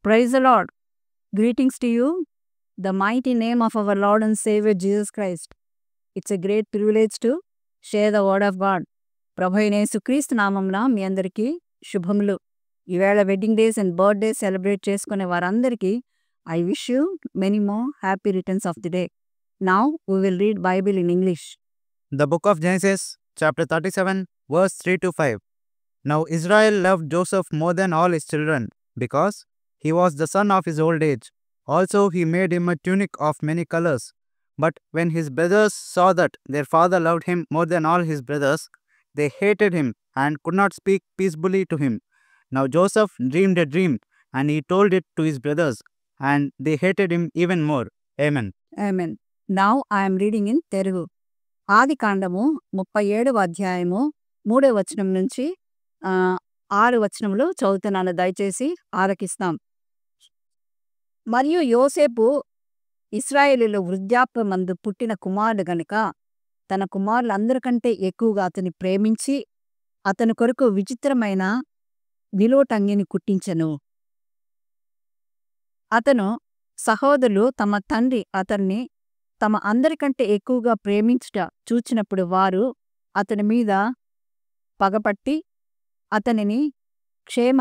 Praise the Lord. Greetings to you, the mighty name of our Lord and Savior Jesus Christ. It's a great privilege to share the word of God. ప్రభు అయిన యేసుక్రీస్తు నామమున మీ అందరికీ శుభములు. ఈవేళ wedding days and birthday celebrate చేసుకునే వారందరికీ I wish you many more happy returns of the day. Now we will read Bible in English. The book of Genesis, chapter 37, verse 3 to 5. Now Israel loved Joseph more than all his children, because he was the son of his old age. Also he made him a tunic of many colors. But when his brothers saw that their father loved him more than all his brothers, they hated him and could not speak peaceably to him. Now Joseph dreamed a dream, and he told it to his brothers, and they hated him even more. Amen. Amen. Now I'm reading in Telugu. ఆది కాండము 37వ అధ్యాయము 3వ వచనం నుంచి 6 వచనములు చదువుతున్నాను, దయచేసి ఆలకిస్తాం. మరియు యోసేపు ఇశ్రాయేలీయుల వృద్ధాప్యమందు పుట్టిన కుమారుడు గనుక తన కుమారులందరికంటే ఎక్కువగా అతని ప్రేమించి అతని కొరకు విచిత్రమైన నిలువటంగిని కుట్టించెను. అతను సహోదరులు తమ తండ్రి అతన్ని తమ అందరికంటే ఎక్కువగా ప్రేమించుట చూచినప్పుడు వారు అతని మీద పగపట్టి అతనిని క్షేమ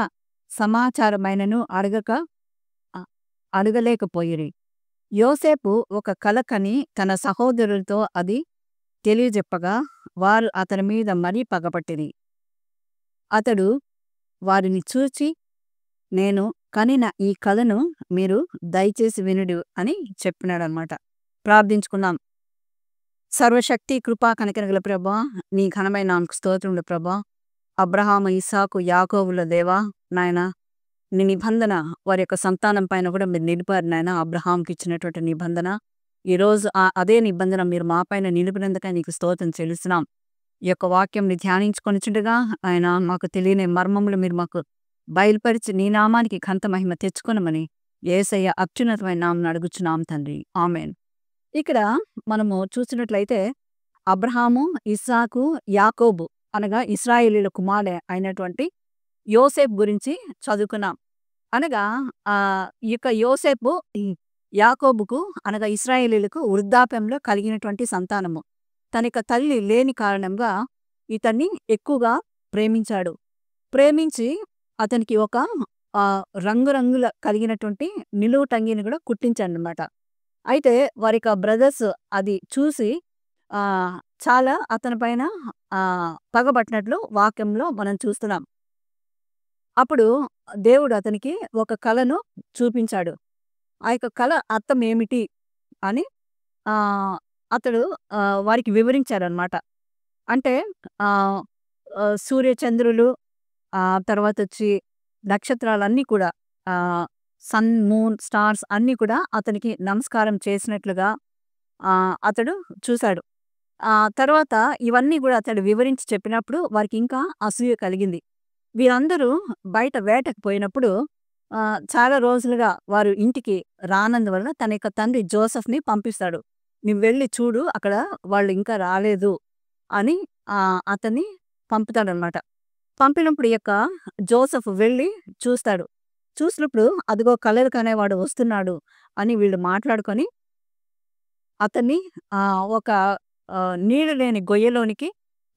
సమాచారమైనను అడగలేకపోయిరి. యోసేపు ఒక కల కని తన సహోదరులతో అది తెలియజెప్పగా వారు అతని మీద మరీ పగపట్టిరి. అతడు వారిని చూచి, నేను కనిన ఈ కలను మీరు దయచేసి వినుడు అని చెప్పినాడనమాట. ప్రార్థించుకుందాం. సర్వశక్తి కృపా కనికరగల ప్రభా, నీ ఘనమైన నామకు స్తోత్రములు ప్రభా. అబ్రహాము, ఇస్సాకు, యాకోబుల దేవా నాయన, నీ నిబంధన వారి యొక్క సంతానం పైన కూడా మీరు నిలిపారు నాయన. అబ్రహాంకి ఇచ్చినటువంటి నిబంధన ఈరోజు అదే నిబంధన మీరు మా పైన నిలిపినందుకై నీకు స్తోత్రం చెల్లిస్తున్నాం. ఈ యొక్క వాక్యంని ధ్యానించుకొనిచుండగా ఆయన మాకు తెలియని మర్మములు మీరు మాకు బయలుపరిచి నీ నామానికి ఘనత మహిమ తెచ్చుకొనమని యేసయ్య అత్యున్నతమైన నామమున అడుగుచున్నాం తండ్రి. ఆమేన్. ఇక్కడ మనము చూసినట్లయితే అబ్రహాము, ఇస్సాకు, యాకోబు అనగా ఇశ్రాయేలీయుల కుమారుడే అయినటువంటి యోసేపు గురించి చదువుకున్నాం. అనగా ఈ యొక్క యోసేపు యాకోబుకు అనగా ఇశ్రాయేలీయులకు వృద్ధాప్యంలో కలిగినటువంటి సంతానము. తన యొక్క తల్లి లేని కారణంగా ఇతన్ని ఎక్కువగా ప్రేమించాడు. ప్రేమించి అతనికి ఒక రంగురంగుల కలిగినటువంటి నిలువుటంగిని కూడా కుట్టించాడనమాట. అయితే వారి యొక్క బ్రదర్స్ అది చూసి చాలా అతని పైన పగబట్టినట్లు వాక్యంలో మనం చూస్తున్నాం. అప్పుడు దేవుడు అతనికి ఒక కలను చూపించాడు. ఆ యొక్క కల అర్థం ఏమిటి అని అతడు వారికి వివరించాడనమాట. అంటే సూర్యచంద్రులు, తర్వాత వచ్చి నక్షత్రాలన్నీ కూడా, సన్, మూన్, స్టార్స్ అన్నీ కూడా అతనికి నమస్కారం చేసినట్లుగా అతడు చూశాడు. తర్వాత ఇవన్నీ కూడా అతడు వివరించి చెప్పినప్పుడు వారికి ఇంకా అసూయ కలిగింది. వీరందరూ బయట వేటకు పోయినప్పుడు చాలా రోజులుగా వారు ఇంటికి రానందువల్ల తన యొక్క తండ్రి జోసెఫ్ని పంపిస్తాడు. నువ్వు వెళ్ళి చూడు, అక్కడ వాళ్ళు ఇంకా రాలేదు అని అతన్ని పంపుతాడనమాట. పంపినప్పుడు ఈ యొక్క జోసెఫ్ వెళ్ళి చూస్తాడు. చూసినప్పుడు అదిగో కలలు కనేవాడు వస్తున్నాడు అని వీళ్ళు మాట్లాడుకొని అతన్ని ఒక నీళ్లు లేని గొయ్యలోనికి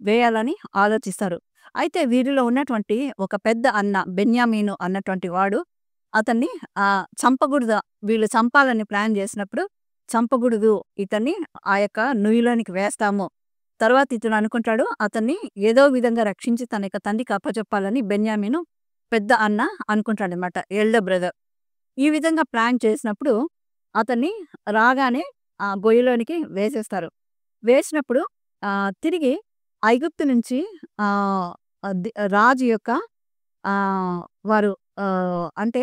వేయాలని ఆలోచిస్తారు. అయితే వీరిలో ఉన్నటువంటి ఒక పెద్ద అన్న బెన్యామీను అన్నటువంటి వాడు అతన్ని చంపకూడదు, వీళ్ళు చంపాలని ప్లాన్ చేసినప్పుడు చంపకూడదు, ఇతన్ని ఆ యొక్క నుయ్యిలోనికి వేస్తాము. తర్వాత ఇతను అనుకుంటాడు అతన్ని ఏదో విధంగా రక్షించి తన యొక్క తండ్రికి అప్పచెప్పాలని బెన్యామీను పెద్ద అన్న అనుకుంటాడనమాట, ఎల్డర్ బ్రదర్. ఈ విధంగా ప్లాన్ చేసినప్పుడు అతన్ని రాగానే ఆ గొయ్యలోనికి వేసేస్తారు. వేసినప్పుడు తిరిగి ఐగుప్తు నుంచి రాజు యొక్క వారు అంటే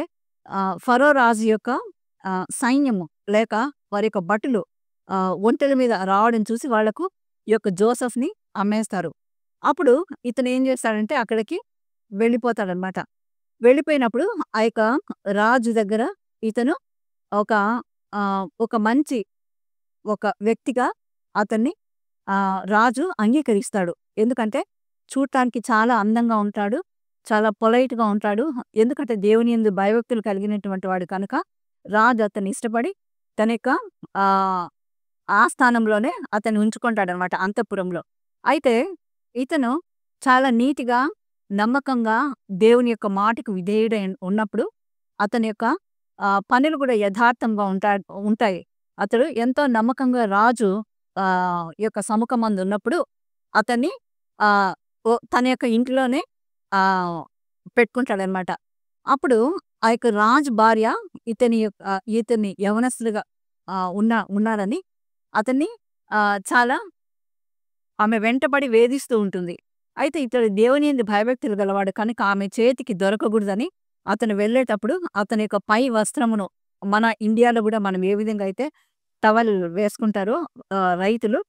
ఫరో రాజు యొక్క సైన్యము లేక వారి యొక్క భటులు ఒంటెల మీద రావడం చూసి వాళ్లకు ఈ యొక్క జోసెఫ్ని అమ్మేస్తారు. అప్పుడు ఇతను ఏం చేస్తాడంటే అక్కడికి వెళ్ళిపోతాడనమాట. వెళ్ళిపోయినప్పుడు ఆ యొక్క రాజు దగ్గర ఇతను ఒక మంచి ఒక వ్యక్తిగా అతన్ని రాజు అంగీకరిస్తాడు. ఎందుకంటే చూడటానికి చాలా అందంగా ఉంటాడు, చాలా పొలైట్‌గా ఉంటాడు. ఎందుకంటే దేవుని యందు భయభక్తులు కలిగినటువంటి వాడు కనుక రాజు అతన్ని ఇష్టపడి తన యొక్క ఆహ్, ఆస్థానంలోనే అతన్ని ఉంచుకుంటాడనమాట అంతఃపురంలో. అయితే ఇతను చాలా నీతిగా, నమ్మకంగా దేవుని యొక్క మాటకు విధేయుడై ఉన్నప్పుడు అతని యొక్క పనులు కూడా యథార్థంగా ఉంటాయి. అతడు ఎంతో నమ్మకంగా రాజు యొక్క సముఖమందు ఉన్నప్పుడు అతన్ని ఆహ్, తన యొక్క ఇంట్లోనే ఆహ్, పెట్టుకుంటాడనమాట. అప్పుడు ఆ యొక్క రాజు భార్య ఇతన్ని యవనస్తులుగా ఉన్నాడని అతన్ని చాలా ఆమె వెంటబడి వేధిస్తూ ఉంటుంది. అయితే ఇతడు దేవుని యందు భయభక్తులు గలవాడు కనుక ఆమె చేతికి దొరకకూడదని అతను వెళ్ళేటప్పుడు అతని యొక్క పై వస్త్రమును మన ఇండియాలో గూడా మనం ఏ విధంగా అయితే టవల్ వేసుకుంటారో రైతులు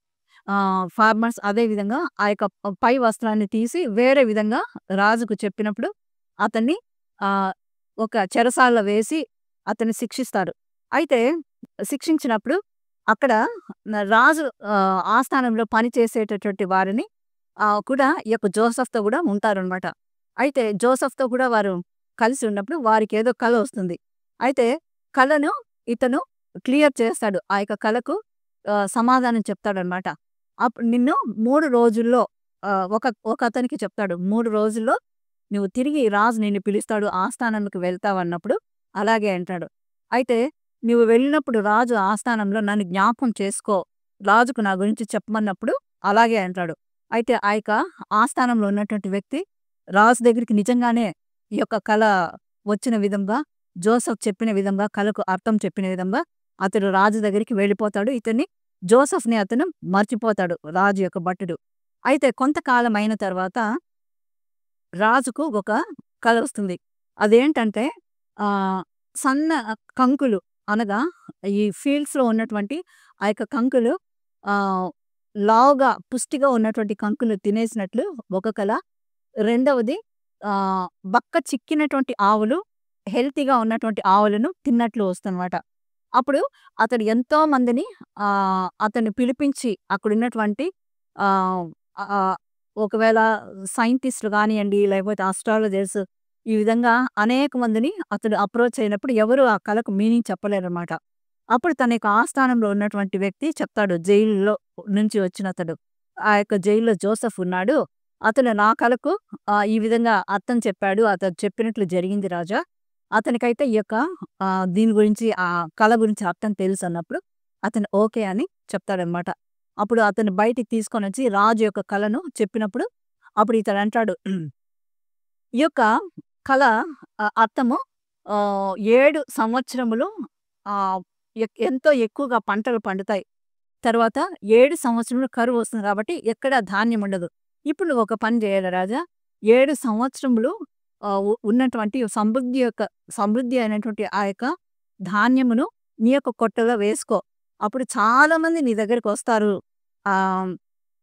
ఫార్మర్స్ అదే విధంగా ఆ యొక్క పై వస్త్రాన్ని తీసి వేరే విధంగా రాజుకు చెప్పినప్పుడు అతన్ని ఆహ్, ఒక చెరసాలలో వేసి అతన్ని శిక్షిస్తారు. అయితే శిక్షించినప్పుడు అక్కడ రాజు ఆస్థానంలో పని చేసేటటువంటి వారిని కూడా ఈ యొక్క జోసెఫ్‌తో గూడా ఉంటారనమాట. అయితే జోసెఫ్‌తో కూడా వారు కలిసి ఉన్నప్పుడు వారికేదో కల వస్తుంది. అయితే కలను ఇతను క్లియర్ చేస్తాడు. ఆ యొక్క కలకు సమాధానం చెప్తాడనమాట. నిన్ను 3 రోజుల్లో ఒకతనికి చెప్తాడు. 3 రోజుల్లో నువ్వు తిరిగి రాజు నిన్ను పిలుస్తాడు. ఆస్థానానికి వెళ్తావన్నప్పుడు అలాగే అంటాడు. అయితే నువ్వు వెళ్ళినప్పుడు రాజు ఆస్థానంలో నన్ను జ్ఞాపకం చేసుకో. రాజుకు నా గురించి చెప్పమన్నప్పుడు అలాగే అంటాడు. అయితే ఆ యొక్క ఆస్థానంలో ఉన్నటువంటి వ్యక్తి రాజు దగ్గరికి నిజంగానే ఈ యొక్క కల వచ్చిన విధంగా జోసెఫ్ చెప్పిన విధంగా కలకు అర్థం చెప్పిన విధంగా అతడు రాజు దగ్గరికి వెళ్ళిపోతాడు. జోసెఫ్‌ని అతను మర్చిపోతాడు రాజు యొక్క భటుడు. అయితే కొంతకాలం అయిన తర్వాత రాజుకు ఒక కల వస్తుంది. అదేంటంటే ఆహ్, సన్న కంకులు అనగా ఈ ఫీల్డ్స్‌లో ఉన్నటువంటి ఆ యొక్క కంకులు ఆహ్, లావుగా పుష్టిగా ఉన్నటువంటి కంకులు తినేసినట్లు ఒక కల. రెండవది బక్క చిక్కినటువంటి ఆవులు హెల్తీగా ఉన్నటువంటి ఆవులను తిన్నట్లు వస్తుందన్నమాట. అప్పుడు అతడు ఎంతో మందిని అతన్ని పిలిపించి అక్కడున్నటువంటి ఆహ్, ఆహ్, ఒకవేళ సైంటిస్ట్‌లు గానియండి, లేకపోతే అస్ట్రాలజర్స్ ఈ విధంగా అనేక మందిని అతడు అప్రోచ్ అయినప్పుడు ఎవరు ఆ కలకు మీనింగ్ చెప్పలేరన్నమాట. అప్పుడు తన యొక్క ఆస్థానంలో ఉన్నటువంటి వ్యక్తి చెప్తాడు. జైలులో నుంచి వచ్చినతడు. ఆ యొక్క జైల్‌లో జోసెఫ్ ఉన్నాడు. అతను నా కలకు ఈ విధంగా అర్థం చెప్పాడు. అతడు చెప్పినట్లు జరిగింది రాజా. అతనికైతే ఈ యొక్క దీని గురించి కల గురించి అర్థం తెలుసన్నప్పుడు అతను ఓకే అని చెప్తాడనమాట. అప్పుడు అతన్ని బయటికి తీసుకొనొచ్చి రాజు యొక్క కలను చెప్పినప్పుడు అప్పుడు ఇతడంటాడు, ఈ యొక్క కల అర్థము 7 సంవత్సరములు ఆహ్, ఎంతో ఎక్కువగా పంటలు పండుతాయి. తర్వాత 7 సంవత్సరములు కరువొస్తుంది కాబట్టి ఎక్కడ ధాన్యం ఉండదు. ఇప్పుడు నువ్వు ఒక పని చేయాలి రాజా. 7 సంవత్సరములు ఉన్నటువంటి సమృద్ధి అయినటువంటి ఆ యొక్క ధాన్యమును నీ యొక్క కొట్టలో వేసుకో. అప్పుడు చాలామంది నీ దగ్గరికొస్తారు. ఆహ్,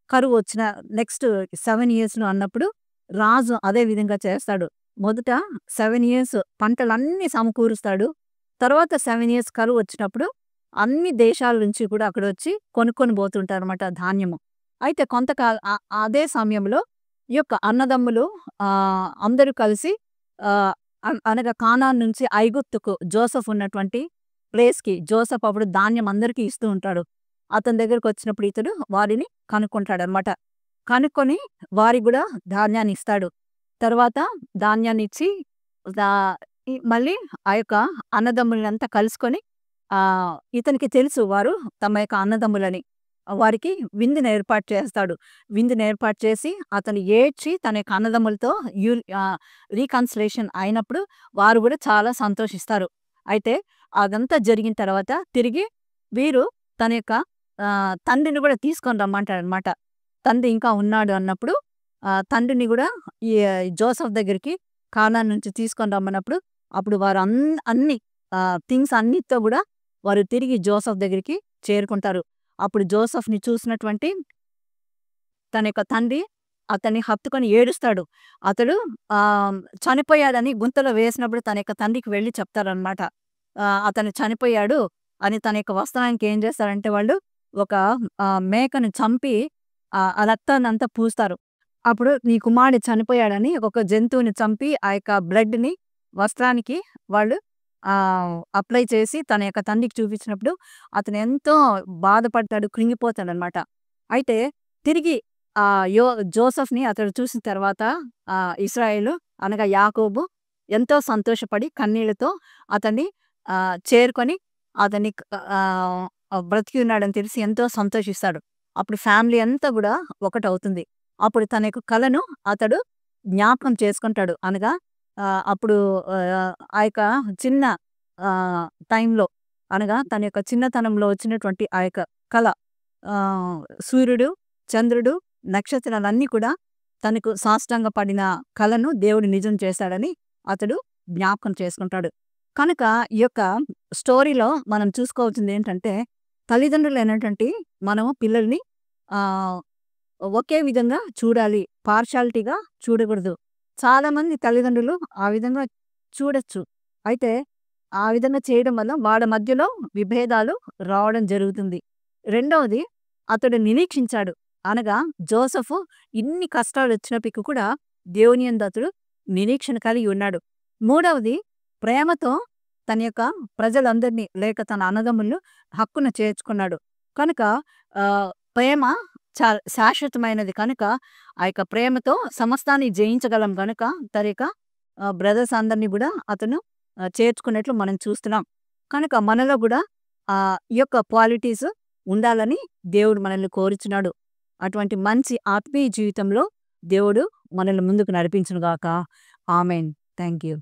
కరువొచ్చిన నెక్స్ట్ 7 ఇయర్స్‌లో అన్నప్పుడు రాజు అదే విధంగా చేస్తాడు. మొదట 7 ఇయర్స్ పంటలన్నీ సమకూరుస్తాడు. తర్వాత 7 ఇయర్స్ కరువొచ్చినప్పుడు అన్ని దేశాల నుంచి కూడా అక్కడొచ్చి కొనుక్కొని పోతుంటారన్నమాట ధాన్యము. అయితే అదే సమయంలో ఈ యొక్క అన్నదమ్ములు అందరూ కలిసి అనగా కానాను నుంచి ఐగుప్తుకు జోసెఫ్ ఉన్నటువంటి ప్లేస్‌కి జోసెఫ్ అప్పుడు ధాన్యం అందరికీ ఇస్తూ ఉంటాడు. అతని దగ్గరకొచ్చినప్పుడు ఇతడు వారిని కనుక్కుంటాడనమాట. కనుక్కొని వారికి గూడా ధాన్యాన్ని ఇస్తాడు. తర్వాత ధాన్యాన్నిచ్చి దా మళ్ళీ ఆ యొక్క అన్నదమ్ములంతా కలుసుకొని ఇతనికి తెలుసు వారు తమ యొక్క అన్నదమ్ములని. వారికి విందుని ఏర్పాటు చేస్తాడు. విందుని ఏర్పాటు చేసి అతను ఏడ్చి తన యొక్క అన్నదమ్ములతో రీకన్సిలేషన్ అయినప్పుడు వారు గూడా చాలా సంతోషిస్తారు. అయితే అదంతా జరిగిన తర్వాత తిరిగి వీరు తన యొక్క తండ్రిని గూడా తీసుకొని రమ్మంటాడనమాట. తండ్రి ఇంకా ఉన్నాడు అన్నప్పుడు తండ్రిని గూడా ఈ జోసెఫ్ దగ్గరికి కానాను నుంచి తీసుకొని రమ్మన్నప్పుడు అప్పుడు వారు అన్ని థింగ్స్ అన్నిటితో గూడా వారు తిరిగి జోసెఫ్ దగ్గరికి చేరుకుంటారు. అప్పుడు జోసెఫ్‌ని చూసినటువంటి తన యొక్క తండ్రి అతన్ని హత్తుకొని ఏడుస్తాడు. అతడు చనిపోయాడని గుంతలో వేసినప్పుడు తన యొక్క తండ్రికి వెళ్లి చెప్తారనమాట. అతను చనిపోయాడు అని తన యొక్క వస్త్రానికి ఏం చేస్తారంటే వాళ్ళు ఒక మేకను చంపి ఆ రక్తాన్నంతా పూస్తారు. అప్పుడు నీ కుమారుడు చనిపోయాడని ఒక జంతువుని చంపి ఆ యొక్క బ్లడ్‌ని వస్త్రానికి వాళ్ళు అప్లై చేసి తన యొక్క తండ్రికి చూపించినప్పుడు అతను ఎంతో బాధపడతాడు, కృంగిపోతాడనమాట. అయితే తిరిగి జోసెఫ్‌ని అతడు చూసిన తర్వాత ఇశ్రాయేలు అనగా యాకోబు ఎంతో సంతోషపడి కన్నీళ్లతో అతన్ని చేరుకొని అతన్ని బ్రతికి ఉన్నాడని తెలిసి ఎంతో సంతోషిస్తాడు. అప్పుడు ఫ్యామిలీ అంతా కూడా ఒకటవుతుంది. అప్పుడు తన యొక్క కలను అతడు జ్ఞాపకం చేసుకుంటాడు. అనగా అప్పుడు ఆ యొక్క చిన్న టైంలో అనగా తన యొక్క చిన్నతనంలో వచ్చినటువంటి ఆ యొక్క కల, సూర్యుడు, చంద్రుడు, నక్షత్రాలన్నీ కూడా తనకు సాష్టాంగ పడిన కలను దేవుడు నిజం చేశాడని అతడు జ్ఞాపకం చేసుకుంటాడు. కనుక ఈ యొక్క స్టోరీలో మనం చూసుకోవాల్సింది ఏంటంటే, తల్లిదండ్రులు అనేటువంటి మనము పిల్లల్ని ఒకే విధంగా చూడాలి, పార్షాలిటీగా చూడకూడదు. చాలామంది తల్లిదండ్రులు ఆ విధంగా చూడొచ్చు. అయితే ఆ విధంగా చేయడం వల్ల వాళ్ళ మధ్యలో విభేదాలు రావడం జరుగుతుంది. రెండవది, అతడు నిరీక్షించాడు. అనగా జోసెఫ్ ఇన్ని కష్టాలు వచ్చినప్పటికీ కూడా దేవుని యందు అతడు నిరీక్షణ కలిగి ఉన్నాడు. మూడవది, ప్రేమతో తన యొక్క ప్రజలందరినీ లేక తన అన్నదమ్ములను హక్కున చేర్చుకున్నాడు. కనుక ప్రేమ శాశ్వతమైనది కనుక ఆ యొక్క ప్రేమతో సమస్తాన్ని జయించగలం కనుక తన యొక్క బ్రదర్స్ అందరినీ కూడా అతను చేర్చుకున్నట్లు మనం చూస్తున్నాం. కనుక మనలో కూడా ఈ యొక్క క్వాలిటీస్ ఉండాలని దేవుడు మనల్ని కోరుచున్నాడు. అటువంటి మంచి ఆత్మీయ జీవితంలో దేవుడు మనల్ని ముందుకు నడిపించును గాక. ఆమెన్. Thank you.